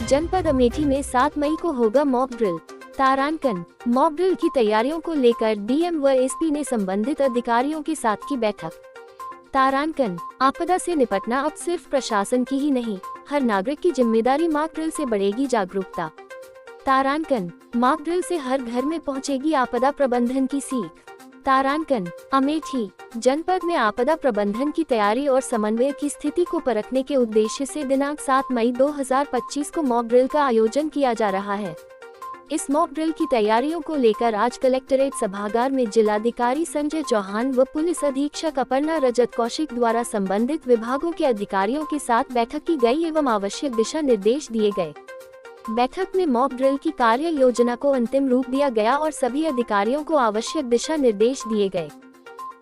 जनपद अमेठी में 7 मई को होगा मॉक ड्रिल। तारांकन। मॉक ड्रिल की तैयारियों को लेकर डीएम व एसपी ने संबंधित अधिकारियों के साथ की बैठक। तारांकन। आपदा से निपटना अब सिर्फ प्रशासन की ही नहीं, हर नागरिक की जिम्मेदारी। मॉक ड्रिल से बढ़ेगी जागरूकता। तारांकन। मॉक ड्रिल से हर घर में पहुंचेगी आपदा प्रबंधन की सीख। तारांकन। अमेठी। जनपद में आपदा प्रबंधन की तैयारी और समन्वय की स्थिति को परखने के उद्देश्य से दिनांक 7 मई 2025 को मॉक ड्रिल का आयोजन किया जा रहा है। इस मॉक ड्रिल की तैयारियों को लेकर आज कलेक्ट्रेट सभागार में जिलाधिकारी संजय चौहान व पुलिस अधीक्षक अपर्णा रजत कौशिक द्वारा संबंधित विभागों के अधिकारियों के साथ बैठक की गई एवं आवश्यक दिशा निर्देश दिए गए। बैठक में मॉक ड्रिल की कार्य योजना को अंतिम रूप दिया गया और सभी अधिकारियों को आवश्यक दिशा निर्देश दिए गए।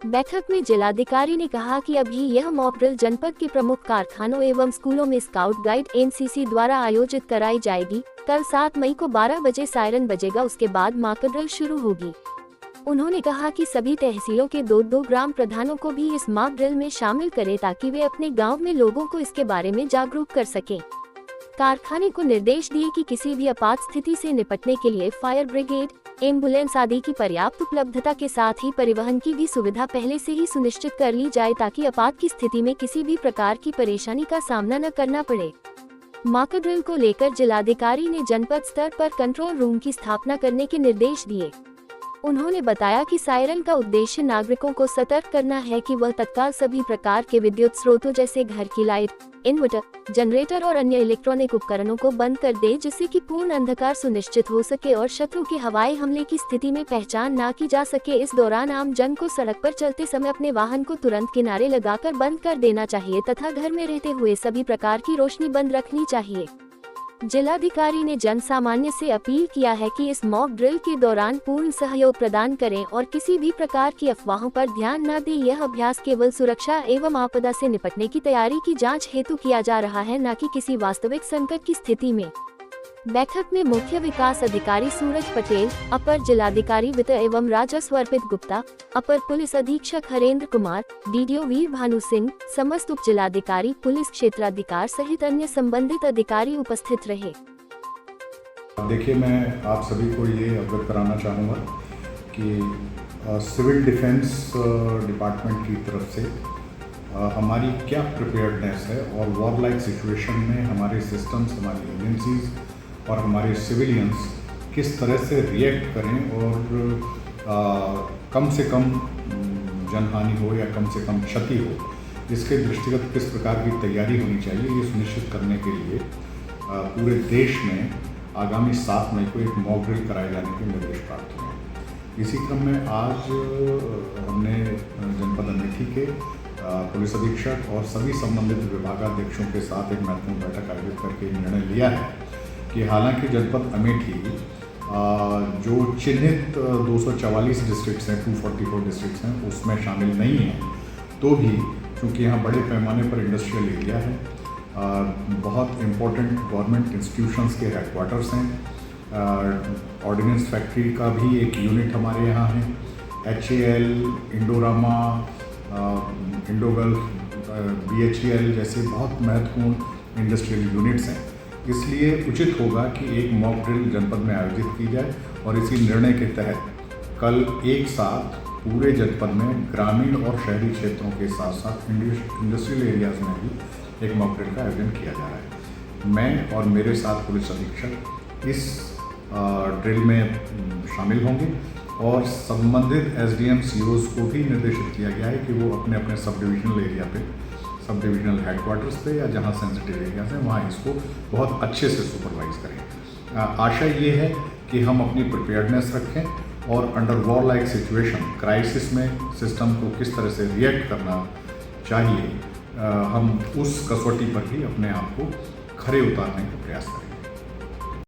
बैठक में जिलाधिकारी ने कहा कि अभी यह मॉक ड्रिल जनपद के प्रमुख कारखानों एवं स्कूलों में स्काउट गाइड एनसीसी द्वारा आयोजित कराई जाएगी। कल 7 मई को 12 बजे सायरन बजेगा, उसके बाद मॉक ड्रिल शुरू होगी। उन्होंने कहा कि सभी तहसीलों के 2-2 ग्राम प्रधानों को भी इस मॉक ड्रिल में शामिल करें ताकि वे अपने गाँव में लोगों को इसके बारे में जागरूक कर सकें। कारखाने को निर्देश दिए कि किसी भी आपात स्थिति से निपटने के लिए फायर ब्रिगेड, एम्बुलेंस आदि की पर्याप्त उपलब्धता के साथ ही परिवहन की भी सुविधा पहले से ही सुनिश्चित कर ली जाए ताकि आपात की स्थिति में किसी भी प्रकार की परेशानी का सामना न करना पड़े। मॉक ड्रिल को लेकर जिलाधिकारी ने जनपद स्तर पर कंट्रोल रूम की स्थापना करने के निर्देश दिए। उन्होंने बताया कि सायरन का उद्देश्य नागरिकों को सतर्क करना है कि वह तत्काल सभी प्रकार के विद्युत स्रोतों जैसे घर की लाइट, इन्वर्टर, जनरेटर और अन्य इलेक्ट्रॉनिक उपकरणों को बंद कर दे, जिससे कि पूर्ण अंधकार सुनिश्चित हो सके और शत्रु के हवाई हमले की स्थिति में पहचान न की जा सके। इस दौरान आम जन को सड़क पर चलते समय अपने वाहन को तुरंत किनारे लगाकर बंद कर देना चाहिए तथा घर में रहते हुए सभी प्रकार की रोशनी बंद रखनी चाहिए। जिलाधिकारी ने जन सामान्य से अपील किया है कि इस मॉक ड्रिल के दौरान पूर्ण सहयोग प्रदान करें और किसी भी प्रकार की अफवाहों पर ध्यान न दें। यह अभ्यास केवल सुरक्षा एवं आपदा से निपटने की तैयारी की जांच हेतु किया जा रहा है, न कि किसी वास्तविक संकट की स्थिति में। बैठक में मुख्य विकास अधिकारी सूरज पटेल, अपर जिलाधिकारी वित्त एवं राजस्व अर्पित गुप्ता, अपर पुलिस अधीक्षक हरेंद्र कुमार, डीडीओ वीर भानु सिंह, समस्त उप जिलाधिकारी, पुलिस क्षेत्राधिकार सहित अन्य संबंधित अधिकारी उपस्थित रहे। देखिए, मैं आप सभी को ये अवगत कराना चाहूँगा कि सिविल डिफेंस डिपार्टमेंट की तरफ से हमारी क्या प्रिपेयर्डनेस है और वॉर लाइक सिचुएशन में हमारे सिस्टम्स, हमारी एजेंसीज और हमारे सिविलियंस किस तरह से रिएक्ट करें और कम से कम जनहानि हो या कम से कम क्षति हो, इसके दृष्टिगत किस प्रकार की तैयारी होनी चाहिए, ये सुनिश्चित करने के लिए पूरे देश में आगामी 7 मई को एक मॉक ड्रिल कराए जाने के निर्देश प्राप्त हुए। इसी क्रम में आज हमने जनपद अमेठी के पुलिस अधीक्षक और सभी संबंधित विभागाध्यक्षों के साथ एक महत्वपूर्ण बैठक आयोजित करके निर्णय लिया है कि हालांकि जनपद अमेठी जो चिन्हित 244 डिस्ट्रिक्ट्स हैं, 244 डिस्ट्रिक्ट्स हैं, उसमें शामिल नहीं हैं, तो भी चूँकि यहाँ बड़े पैमाने पर इंडस्ट्रियल एरिया है, बहुत इम्पोर्टेंट गवर्नमेंट इंस्टीट्यूशंस के हेडक्वार्टर्स हैं, ऑर्डिनेंस फैक्ट्री का भी एक यूनिट हमारे यहाँ है, HAL, इंडोरामा, इंडोगल्फ, BHEL जैसे बहुत महत्वपूर्ण इंडस्ट्रियल यूनिट्स हैं। इसलिए उचित होगा कि एक मॉक ड्रिल जनपद में आयोजित की जाए और इसी निर्णय के तहत कल एक साथ पूरे जनपद में ग्रामीण और शहरी क्षेत्रों के साथ साथ इंडस्ट्रियल एरियाज़ में भी एक मॉक ड्रिल का आयोजन किया जा रहा है। मैं और मेरे साथ पुलिस अधीक्षक इस ड्रिल में शामिल होंगे और संबंधित SDM COs को भी निर्देशित किया गया है कि वो अपने अपने सब डिविजनल एरिया पे, सब डिविजनल हेडक्वार्टर्स पे या जहाँ सेंसिटिव एरियाज हैं वहाँ इसको बहुत अच्छे से सुपरवाइज करें। आशा ये है कि हम अपनी प्रिपेयर्डनेस रखें और under war like situation, crisis में सिस्टम को किस तरह से रिएक्ट करना चाहिए, हम उस कसौटी पर भी अपने आप को खरे उतारने का प्रयास करें।